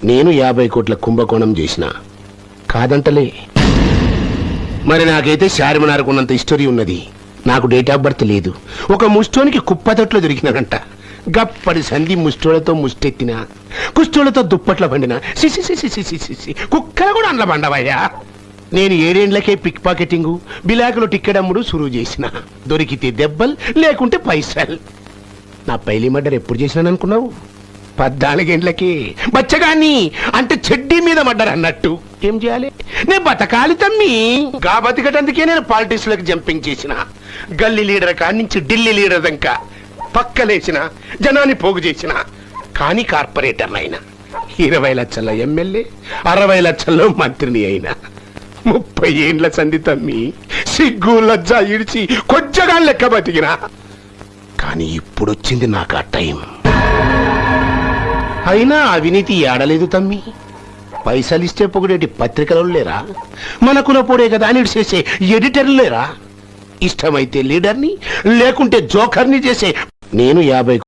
నేను 50 కోట్ల కుంభకోణం చేసిన కాదంటలే. మరి నాకైతే చార్మినార్కున్నంత హిస్టరీ ఉన్నది. నాకు డేట్ ఆఫ్ బర్త్ లేదు. ఒక ముష్టోనికి కుప్పతట్లో దొరికినానంట. గప్పడి సంధి ముష్టోళ్లతో ముష్టెత్తిన, కుష్టోళ్లతో దుప్పట్ల పండిన, కుక్కలు కూడా అండ్ల బండవయ్యా. నేను 7 ఏళ్లకే పిక్ పాకెటింగు, బిలాకులో టిక్కెట్ అమ్ముడు సురువు చేసిన. దొరికితే దెబ్బలు, లేకుంటే పైసలు. నా పైలి మర్డర్ ఎప్పుడు చేసినాను అనుకున్నావు? 14 ఏళ్లకే. బచ్చగాన్ని అంటే చెడ్డీ మీద మర్డర్ అన్నట్టు. ఏం చేయాలి? నేను బతకాలి తమ్మి. గా బతికటందుకే నేను పాలిటిక్స్ లోకి జంపింగ్ చేసిన. గల్లీ లీడర్ కాడి నుంచి ఢిల్లీ లీడర్ దాకా పక్కలేసిన, జనాన్ని పోగు చేసిన. కానీ కార్పొరేటర్ అయినా 20 లక్షల ఎమ్మెల్యే, 60 లక్షల్లో మంత్రిని అయినా. 30 ఏండ్ల సంధి తమ్మి. సిగ్గు లజ్జ ఇడిచి కొజ్జగా లెక్క బతికినా. కానీ ఇప్పుడు వచ్చింది నాకు ఆ టైం. అయినా అవినీతి ఏడలేదు తమ్మి. పైసలు ఇస్తే పొగిడేటి పత్రికలు లేరా? మన కులపోడే కదా అని చేసే ఎడిటర్లు లేరా? ఇష్టమైతే లీడర్ని, లేకుంటే జోకర్ని చేసే నేను 50